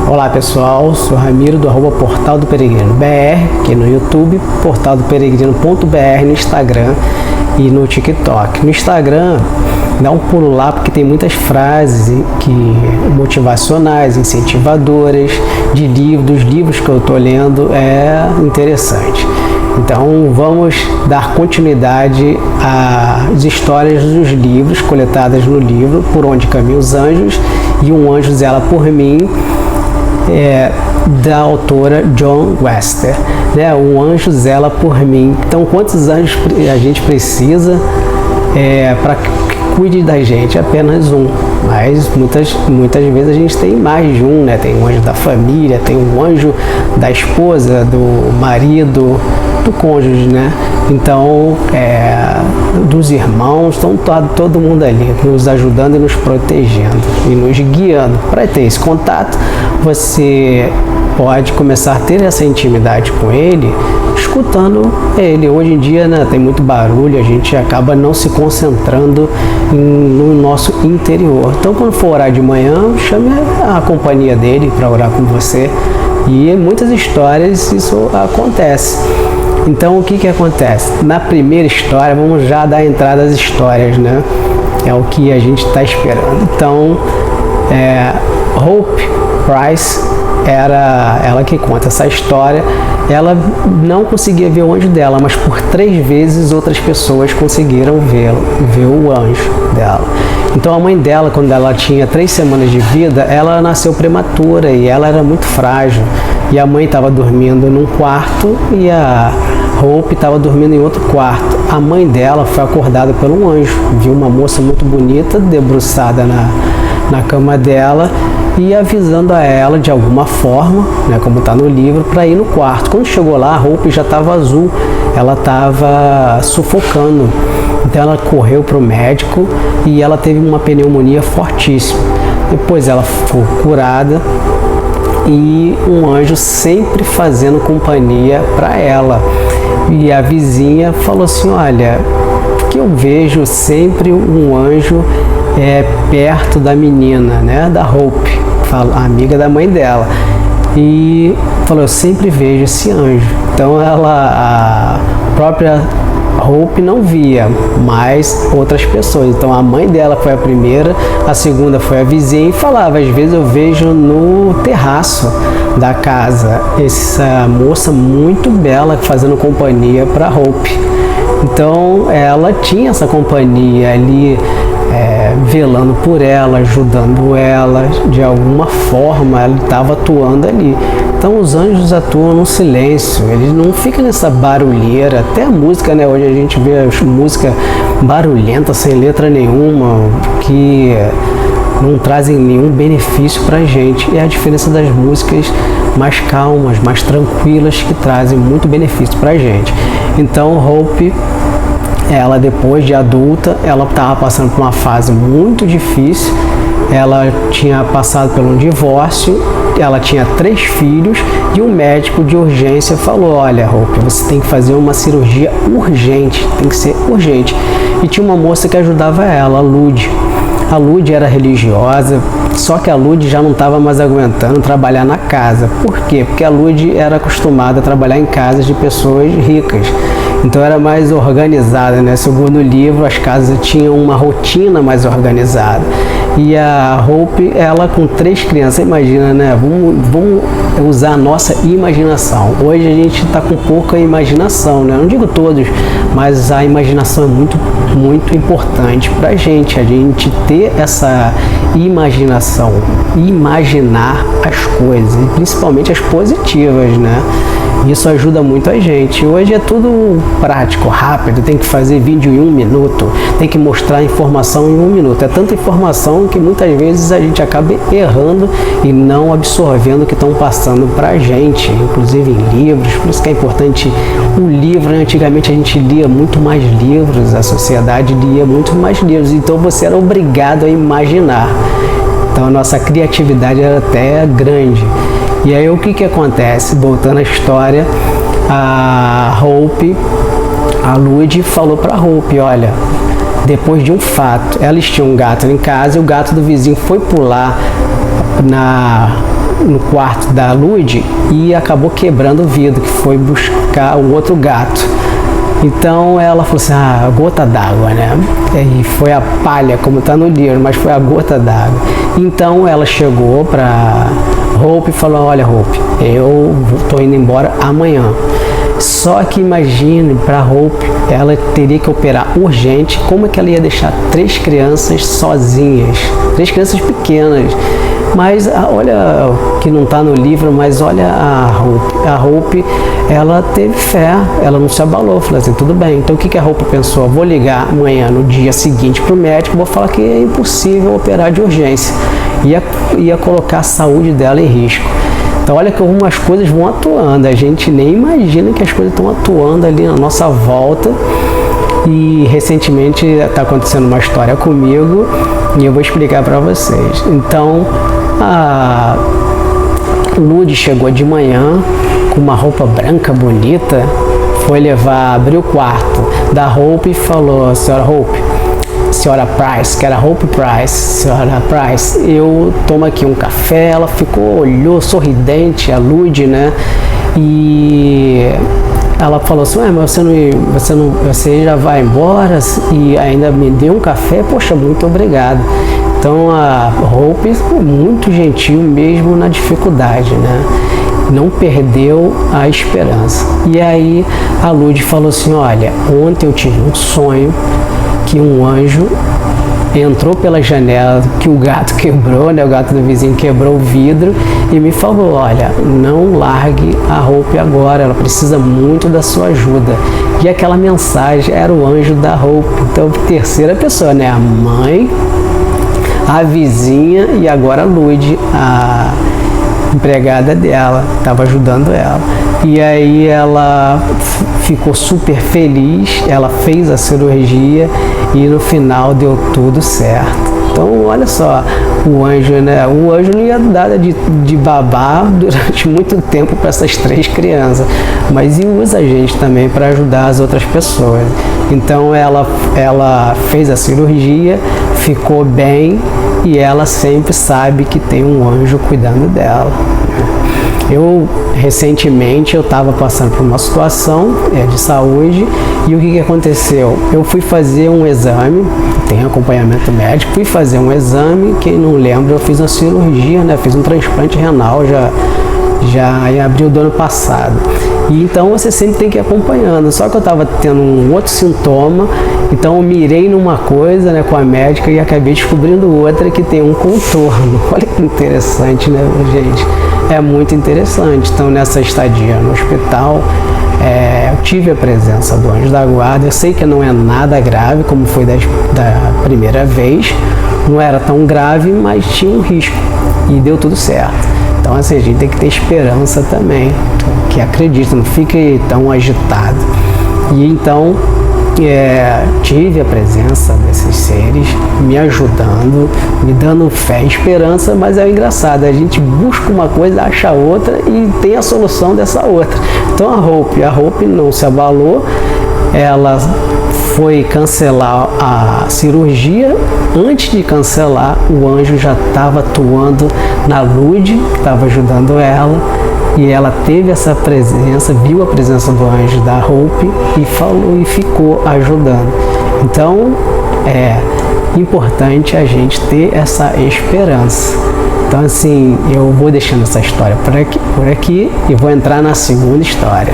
Olá pessoal, sou Ramiro do @Portal do Peregrino BR, aqui no YouTube, Portal do Peregrino.br no Instagram e no TikTok. No Instagram, dá um pulo lá porque tem muitas frases motivacionais, incentivadoras, dos livros que eu estou lendo, é interessante. Então vamos dar continuidade às histórias dos livros coletadas no livro Por Onde Caminham os Anjos e Um Anjo Zela por Mim, da autora Joan Wester, né? Um Anjo Zela por Mim. Então, quantos anjos a gente precisa para que cuide da gente? Apenas um, mas muitas vezes a gente tem mais de um, né? Tem um anjo da família, tem um anjo da esposa, do marido, do cônjuge, né? Então, dos irmãos, estão todo mundo ali, nos ajudando e nos protegendo e nos guiando. Para ter esse contato, você pode começar a ter essa intimidade com ele, escutando ele. Hoje em dia, né, tem muito barulho, a gente acaba não se concentrando no nosso interior. Então, quando for orar de manhã, chame a companhia dele para orar com você. E em muitas histórias isso acontece. Então, o que acontece? Na primeira história, vamos já dar entrada às histórias, né? É o que a gente está esperando. Então, Hope Price era ela que conta essa história. Ela não conseguia ver o anjo dela, mas por 3 vezes outras pessoas conseguiram ver o anjo dela. Então a mãe dela, quando ela tinha 3 semanas de vida, ela nasceu prematura e ela era muito frágil. E a mãe estava dormindo num quarto e a Hope estava dormindo em outro quarto. A mãe dela foi acordada por um anjo, viu uma moça muito bonita debruçada na cama dela e avisando a ela de alguma forma, né, como está no livro, para ir no quarto. Quando chegou lá, a Hope já estava azul, ela estava sufocando. Então ela correu para o médico e ela teve uma pneumonia fortíssima. Depois ela ficou curada e um anjo sempre fazendo companhia para ela. E a vizinha falou assim: olha, que eu vejo sempre um anjo perto da menina, né, da Hope, a amiga da mãe dela. E falou: eu sempre vejo esse anjo. Então a própria Hope não via, mas outras pessoas. Então a mãe dela foi a primeira, a segunda foi a vizinha e falava: às vezes eu vejo no terraço da casa essa moça muito bela fazendo companhia para Hope. Então ela tinha essa companhia ali, velando por ela, ajudando ela de alguma forma, ela estava atuando ali. Então os anjos atuam no silêncio, eles não ficam nessa barulheira. Até a música, né? Hoje a gente vê música barulhenta, sem letra nenhuma, que não trazem nenhum benefício pra gente. E a diferença das músicas mais calmas, mais tranquilas, que trazem muito benefício pra gente. Então Hope, ela depois de adulta, ela estava passando por uma fase muito difícil. Ela tinha passado por um divórcio, ela tinha 3 filhos e um médico de urgência falou: olha, Hope, você tem que fazer uma cirurgia urgente, tem que ser urgente. E tinha uma moça que ajudava ela, a Lud. A Lud era religiosa, só que a Lud já não estava mais aguentando trabalhar na casa. Por quê? Porque a Lud era acostumada a trabalhar em casas de pessoas ricas. Então era mais organizada, né? Segundo o livro, as casas tinham uma rotina mais organizada. E a Hope, ela com 3 crianças, imagina, né? Vamos usar a nossa imaginação. Hoje a gente está com pouca imaginação, né? Não digo todos, mas a imaginação é muito, muito importante para a gente ter essa imaginação, imaginar as coisas, e principalmente as positivas, né? Isso ajuda muito a gente. Hoje é tudo prático, rápido, tem que fazer vídeo em 1 minuto, tem que mostrar informação em 1 minuto. É tanta informação que muitas vezes a gente acaba errando e não absorvendo o que estão passando pra gente, inclusive em livros. Por isso que é importante o livro, né? Antigamente a gente lia muito mais livros, a sociedade lia muito mais livros, então você era obrigado a imaginar. Então a nossa criatividade era até grande. E aí o que acontece? Voltando à história, a Hope, a Lud falou para Hope: olha, depois de um fato, elas tinham um gato em casa e o gato do vizinho foi pular no quarto da Lud e acabou quebrando o vidro, que foi buscar o outro gato. Então ela falou assim, a gota d'água, né? E foi a palha, como está no livro, mas foi a gota d'água. Então ela chegou para Hope e falou, olha Hope, eu estou indo embora amanhã. Só que imagine, para Hope, ela teria que operar urgente. Como é que ela ia deixar 3 crianças sozinhas? 3 crianças pequenas. Mas olha, que não está no livro, mas olha a Hope. A Hope, ela teve fé, ela não se abalou. Falou assim, tudo bem. Então o que a Hope pensou? Vou ligar amanhã, no dia seguinte, para o médico, vou falar que é impossível operar de urgência. Ia colocar a saúde dela em risco. Então olha que algumas coisas vão atuando, a gente nem imagina que as coisas estão atuando ali na nossa volta. E recentemente está acontecendo uma história comigo e eu vou explicar para vocês. Então a Lud chegou de manhã com uma roupa branca bonita, foi abriu o quarto da Hope e falou, senhora Price, que era Hope Price, senhora Price, eu tomo aqui um café. Ela olhou sorridente, a Lud, né? E ela falou assim, mas você já vai embora e ainda me deu um café? Poxa, muito obrigado. Então a Hope, muito gentil mesmo na dificuldade, né? Não perdeu a esperança. E aí a Lud falou assim, olha, ontem eu tive um sonho que um anjo entrou pela janela que o gato quebrou, né? O gato do vizinho quebrou o vidro e me falou, olha, não largue a Hope agora, ela precisa muito da sua ajuda. E aquela mensagem era o anjo da Hope. Então, terceira pessoa, né? A mãe, a vizinha e agora a Lud, a empregada dela, estava ajudando ela. E aí ela ficou super feliz, ela fez a cirurgia e no final deu tudo certo. Então olha só, o anjo, né? O anjo não ia dar de babá durante muito tempo para essas 3 crianças, mas usa a gente também para ajudar as outras pessoas. Então ela fez a cirurgia, ficou bem e ela sempre sabe que tem um anjo cuidando dela. Recentemente eu estava passando por uma situação de saúde e o que aconteceu? Eu fui fazer um exame, tem acompanhamento médico, fui fazer um exame, quem não lembra, eu fiz uma cirurgia, né? Fiz um transplante renal já em abril do ano passado. E então você sempre tem que ir acompanhando. Só que eu estava tendo um outro sintoma, então eu mirei numa coisa, né, com a médica e acabei descobrindo outra que tem um contorno. Olha que interessante, né, gente? É muito interessante. Então nessa estadia no hospital, eu tive a presença do anjo da guarda. Eu sei que não é nada grave, como foi da primeira vez. Não era tão grave, mas tinha um risco e deu tudo certo. Então assim, a gente tem que ter esperança também, que acredita, não fique tão agitado. E então tive a presença desses seres me ajudando, me dando fé e esperança, mas é engraçado, a gente busca uma coisa, acha outra e tem a solução dessa outra. Então a Hope não se abalou, ela foi cancelar a cirurgia. Antes de cancelar, o anjo já estava atuando na Lud, que estava ajudando ela, e ela teve essa presença, viu a presença do anjo da Hope e falou e ficou ajudando. Então é importante a gente ter essa esperança. Então assim, eu vou deixando essa história por aqui e vou entrar na segunda história.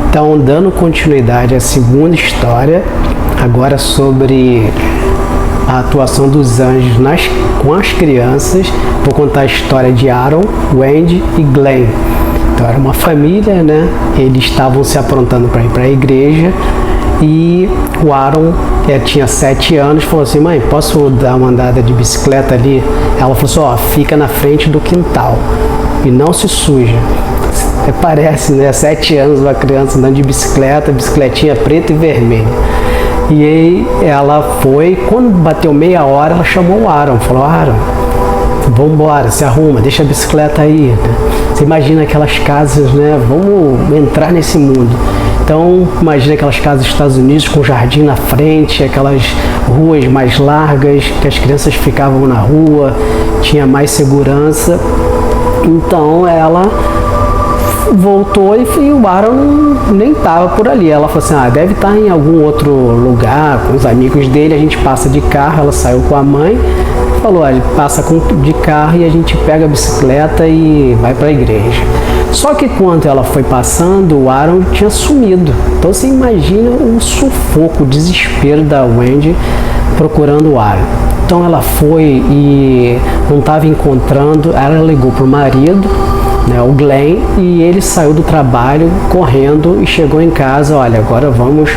Então, dando continuidade à segunda história, agora sobre a atuação dos anjos com as crianças, vou contar a história de Aaron, Wendy e Glenn. Então, era uma família, né? Eles estavam se aprontando para ir para a igreja e o Aaron tinha 7 anos, falou assim, mãe, posso dar uma andada de bicicleta ali? Ela falou assim, fica na frente do quintal e não se suja. Parece, né? 7 anos, uma criança andando de bicicleta, bicicletinha preta e vermelha. E aí ela foi, quando bateu meia hora, ela chamou o Aaron, falou, Aaron, vamos embora, se arruma, deixa a bicicleta aí. Você imagina aquelas casas, né? Vamos entrar nesse mundo. Então, imagina aquelas casas dos Estados Unidos com jardim na frente, aquelas ruas mais largas, que as crianças ficavam na rua, tinha mais segurança. Então, ela voltou e o Aaron nem estava por ali. Ela falou assim, deve estar em algum outro lugar, com os amigos dele, a gente passa de carro. Ela saiu com a mãe, falou, passa de carro e a gente pega a bicicleta e vai para a igreja. Só que quando ela foi passando, o Aaron tinha sumido. Então você imagina o sufoco, o desespero da Wendy procurando o Aaron. Então ela foi e não estava encontrando, ela ligou para o marido, o Glenn, e ele saiu do trabalho correndo e chegou em casa. Olha, agora vamos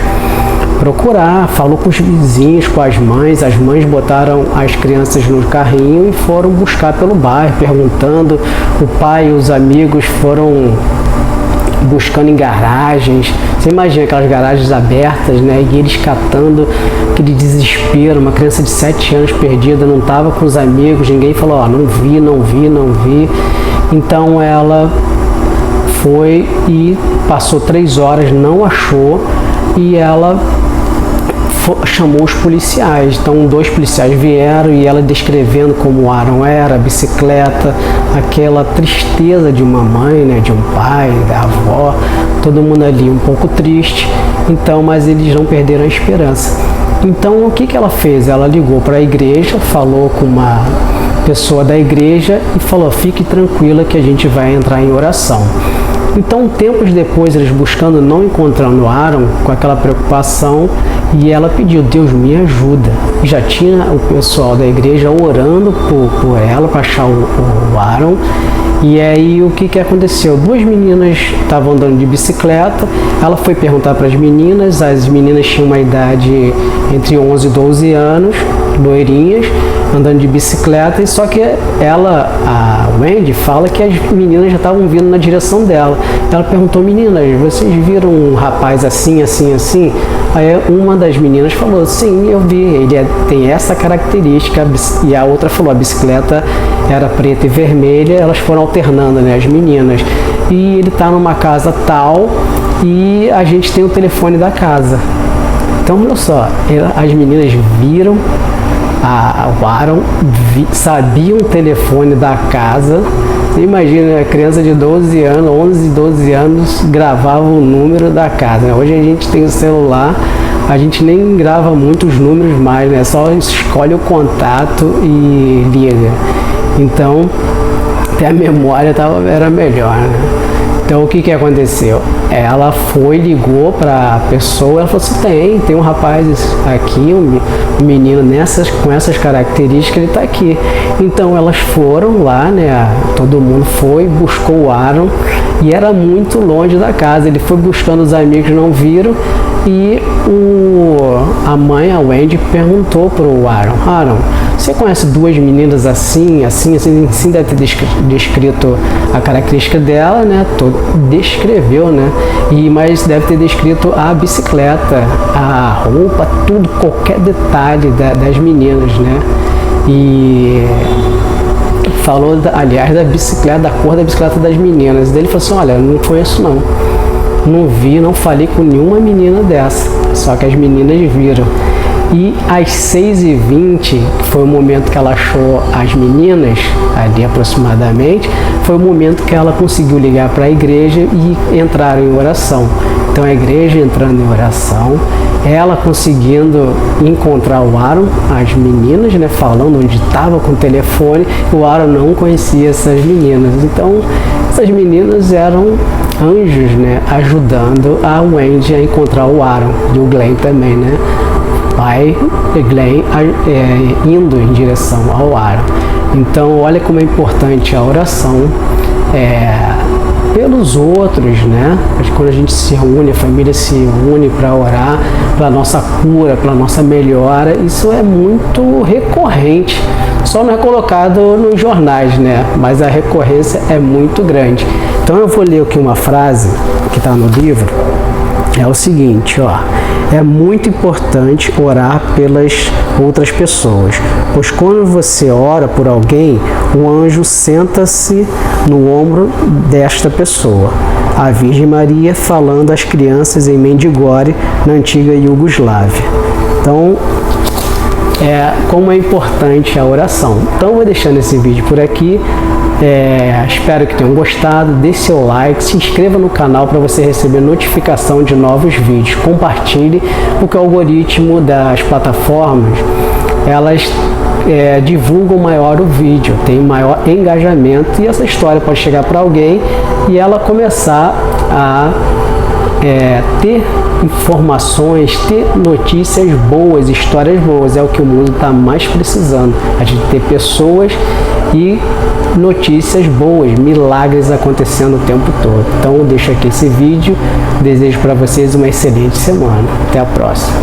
procurar. Falou com os vizinhos, com as mães botaram as crianças no carrinho e foram buscar pelo bairro, perguntando. O pai e os amigos foram buscando em garagens. Você imagina aquelas garagens abertas, e eles catando, aquele desespero. Uma criança de 7 anos perdida, não estava com os amigos, ninguém falou, não vi. Então ela foi e passou 3 horas, não achou, e ela chamou os policiais. Então 2 policiais vieram e ela descrevendo como o Aaron era, a bicicleta, aquela tristeza de uma mãe, de um pai, da avó, todo mundo ali um pouco triste. Então, mas eles não perderam a esperança. Então o que ela fez? Ela ligou para a igreja, falou com uma pessoa da igreja e falou, fique tranquila que a gente vai entrar em oração. Então, tempos depois, eles buscando, não encontrando o Aaron, com aquela preocupação, e ela pediu, Deus me ajuda. E já tinha o pessoal da igreja orando por ela para achar o Aaron. E aí o que aconteceu? 2 meninas estavam andando de bicicleta, ela foi perguntar para as meninas tinham uma idade entre 11 e 12 anos, loirinhas, andando de bicicleta, e só que a Wendy fala que as meninas já estavam vindo na direção dela. Ela perguntou, meninas, vocês viram um rapaz assim? Aí uma das meninas falou, sim, eu vi, ele tem essa característica, e a outra falou, a bicicleta era preta e vermelha, elas foram alternando, as meninas, e ele está numa casa tal, e a gente tem o telefone da casa. Então, olha só, as meninas viram o Aaron, sabia o telefone da casa. Você imagina, a criança de 12 anos, 11, 12 anos, gravava o número da casa. Hoje a gente tem o celular, a gente nem grava muitos números mais, só escolhe o contato e liga. Então, até a memória era melhor, Então, o que aconteceu? Ela ligou para a pessoa, ela falou assim, tem um rapaz aqui, um menino com essas características, ele está aqui. Então, elas foram lá, todo mundo foi, buscou o Aaron, e era muito longe da casa. Ele foi buscando, os amigos não viram, e a mãe, a Wendy, perguntou para o Aaron, você conhece 2 meninas assim, deve ter descrito a característica dela, descreveu, mas deve ter descrito a bicicleta, a roupa, tudo, qualquer detalhe das meninas, E falou, aliás, da bicicleta, da cor da bicicleta das meninas. Daí ele falou assim, olha, não conheço não vi, não falei com nenhuma menina dessa, só que as meninas viram. E às 6h20, que foi o momento que ela achou as meninas, ali aproximadamente, foi o momento que ela conseguiu ligar para a igreja e entrar em oração. Então a igreja entrando em oração, ela conseguindo encontrar o Aaron, as meninas, falando onde estava com o telefone, o Aaron não conhecia essas meninas. Então essas meninas eram anjos, ajudando a Wendy a encontrar o Aaron, e o Glenn também, pai Glenn indo em direção ao Aaron. Então, olha como é importante a oração pelos outros, Quando a gente se reúne, a família se une para orar pela nossa cura, pela nossa melhora, isso é muito recorrente. Só não é colocado nos jornais, Mas a recorrência é muito grande. Então, eu vou ler aqui uma frase que está no livro. É o seguinte, é muito importante orar pelas outras pessoas, pois quando você ora por alguém, o anjo senta-se no ombro desta pessoa. a Virgem Maria falando às crianças em Mendigore, na antiga Iugoslávia. Então, como é importante a oração. Então, vou deixando esse vídeo por aqui. Espero que tenham gostado. Deixe seu like, se inscreva no canal para você receber notificação de novos vídeos. Compartilhe, porque o algoritmo das plataformas, elas divulgam maior o vídeo, tem maior engajamento, e essa história pode chegar para alguém e ela começar a ter informações, ter notícias boas, histórias boas. É o que o mundo está mais precisando, a gente ter pessoas e notícias boas, milagres acontecendo o tempo todo. Então, deixo aqui esse vídeo, desejo para vocês uma excelente semana. Até a próxima.